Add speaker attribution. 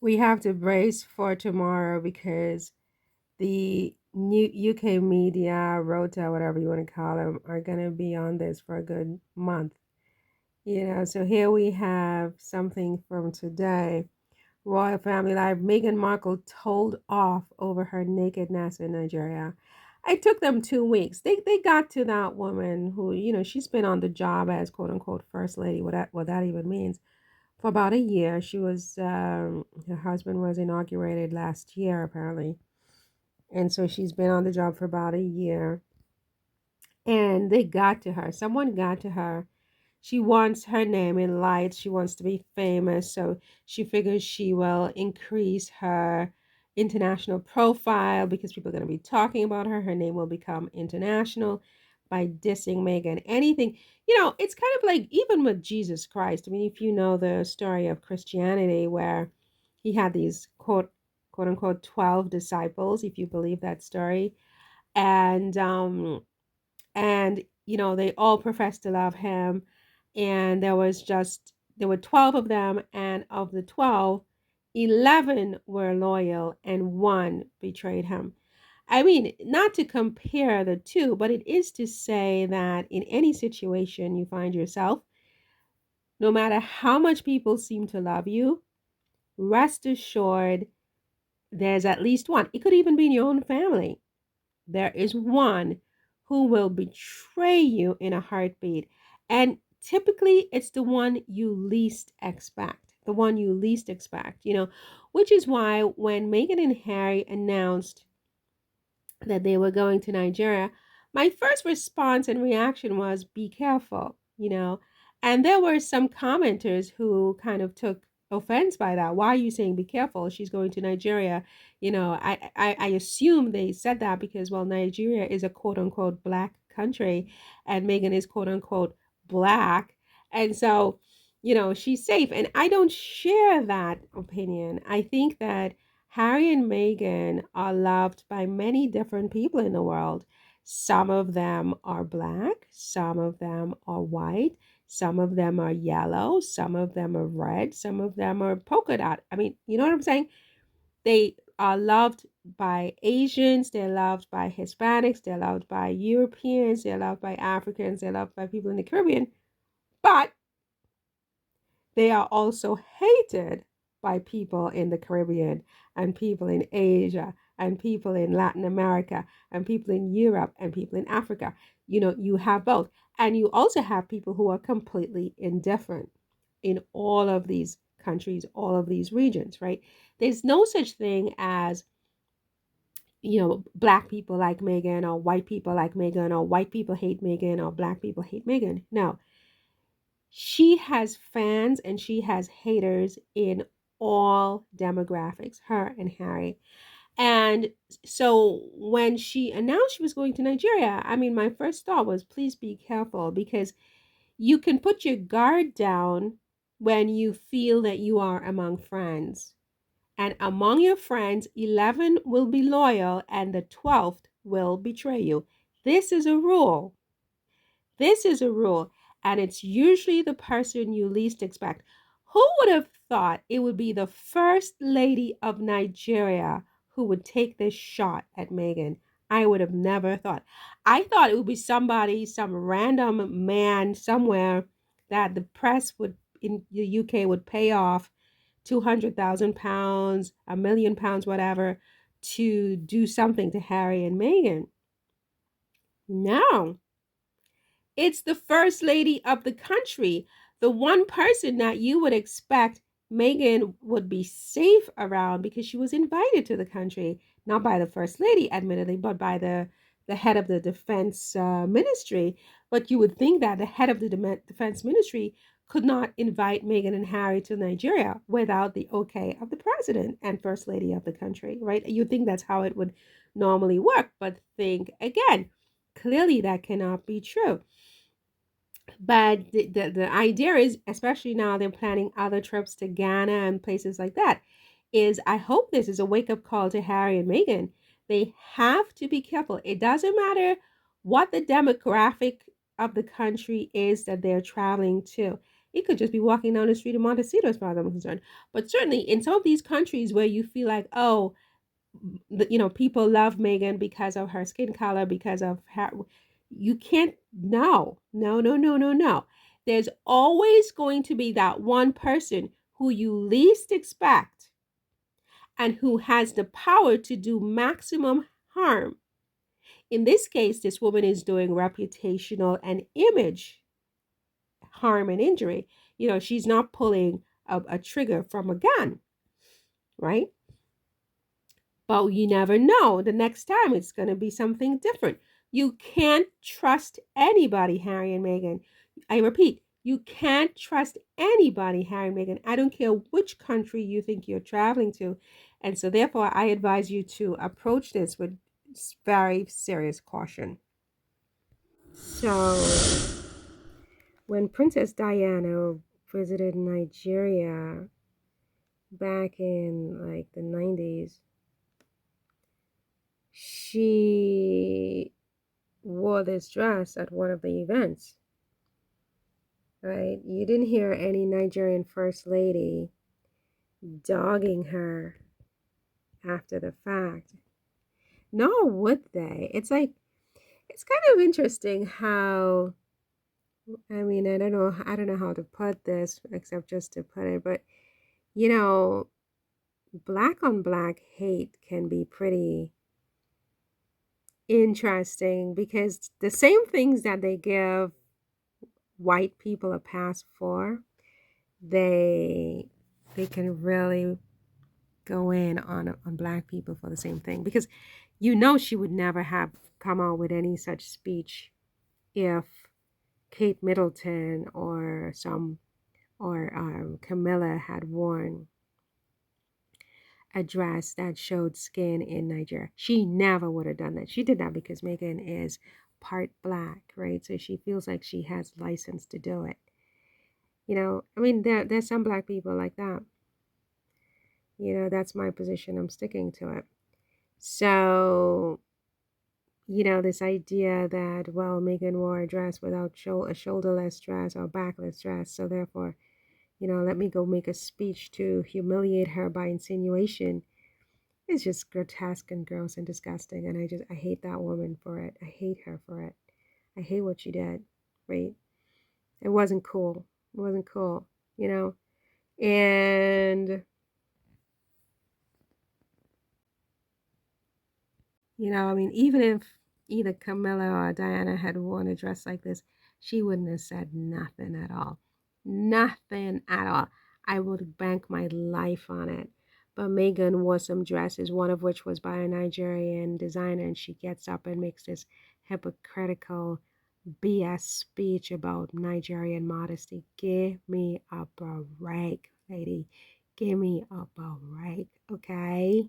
Speaker 1: We have to brace for tomorrow because the new UK media, Rota, whatever you want to call them, are going to be on this for a good month. So here we have something from today. Royal Family Life. Meghan Markle told off over her nakedness in Nigeria. It took them 2 weeks. They got to that woman who, she's been on the job as quote unquote first lady, what that even means, for about a year. Her husband was inaugurated last year, apparently. And so she's been on the job for about a year. And they got to her. Someone got to her. She wants her name in lights. She wants to be famous. So she figures she will increase her international profile because people are going to be talking about her. Her name will become international by dissing Meghan. Anything, it's kind of like even with Jesus Christ. I mean, if you know the story of Christianity where he had these quote unquote 12 disciples, if you believe that story. And they all professed to love him, and there were 12 of them, and of the 12, 11 were loyal and one betrayed him. I mean, not to compare the two, but it is to say that in any situation you find yourself, no matter how much people seem to love you, rest assured there's at least one. It could even be in your own family. There is one who will betray you in a heartbeat. And typically, it's the one you least expect. The one you least expect, which is why when Meghan and Harry announced that they were going to Nigeria, my first response and reaction was, be careful. And there were some commenters who kind of took offense by that. Why are you saying be careful? She's going to Nigeria. I assume they said that because, well, Nigeria is a quote unquote black country and Meghan is quote unquote black. And so, she's safe. And I don't share that opinion. I think that Harry and Meghan are loved by many different people in the world. Some of them are black, some of them are white, some of them are yellow, some of them are red, some of them are polka dot. I mean, you know what I'm saying? They are loved by Asians, they're loved by Hispanics, they're loved by Europeans, they're loved by Africans, they're loved by people in the Caribbean. But they are also hated by people in the Caribbean and people in Asia and people in Latin America and people in Europe and people in Africa. You have both. And you also have people who are completely indifferent in all of these countries, all of these regions, right? There's no such thing as, black people like Meghan or white people like Meghan or white people hate Meghan or black people hate Meghan. No, she has fans and she has haters in all demographics, her and Harry. And so when she announced she was going to Nigeria, I mean, my first thought was, please be careful because you can put your guard down when you feel that you are among friends. And among your friends, 11 will be loyal and the 12th will betray you. This is a rule. This is a rule, and it's usually the person you least expect. Who would have thought it would be the first lady of Nigeria who would take this shot at Meghan? I would have never thought. I thought it would be somebody, some random man somewhere that the press would in the UK would pay off £200,000, £1 million, whatever, to do something to Harry and Meghan. No, it's the first lady of the country, the one person that you would expect Meghan would be safe around because she was invited to the country, not by the first lady, admittedly, but by the head of the defense ministry. But you would think that the head of the defense ministry could not invite Meghan and Harry to Nigeria without the okay of the president and first lady of the country, right? You think that's how it would normally work, but think again. Clearly, that cannot be true. But the idea is, especially now they're planning other trips to Ghana and places like that, is I hope this is a wake up call to Harry and Meghan. They have to be careful. It doesn't matter what the demographic of the country is that they're traveling to. It could just be walking down the street in Montecito, as far as I'm concerned. But certainly in some of these countries where you feel like, oh, people love Meghan because of her skin color, because of her, you can't, no, no, no, no, no, no. There's always going to be that one person who you least expect and who has the power to do maximum harm. In this case, this woman is doing reputational and image harm and injury. She's not pulling a trigger from a gun, right? But you never know. The next time it's going to be something different. You can't trust anybody, Harry and Meghan. I repeat, you can't trust anybody, Harry and Meghan. I don't care which country you think you're traveling to. And so, therefore, I advise you to approach this with very serious caution. So, when Princess Diana visited Nigeria back in like the 90s, she wore this dress at one of the events, right? You didn't hear any Nigerian first lady dogging her after the fact. Nor would they. It's kind of interesting how, I mean, I don't know how to put this except just to put it, but you know, black on black hate can be pretty interesting because the same things that they give white people a pass for, they can really go in on black people for the same thing, because she would never have come out with any such speech if Kate Middleton or Camilla had worn a dress that showed skin in Nigeria. She never would have done that. She did that because Meghan is part black, right? So she feels like she has license to do it. I mean, there's some black people like that. That's my position. I'm sticking to it. So, this idea that, well, Meghan wore a dress without a shoulderless dress or backless dress, so therefore, let me go make a speech to humiliate her by insinuation is just grotesque and gross and disgusting. And I hate that woman for it. I hate her for it. I hate what she did, right? It wasn't cool. It wasn't cool, And I mean, even if either Camilla or Diana had worn a dress like this, she wouldn't have said nothing at all. Nothing at all. I would bank my life on it. But Meghan wore some dresses, one of which was by a Nigerian designer, and she gets up and makes this hypocritical BS speech about Nigerian modesty. Give me a break, lady. Give me a break, okay?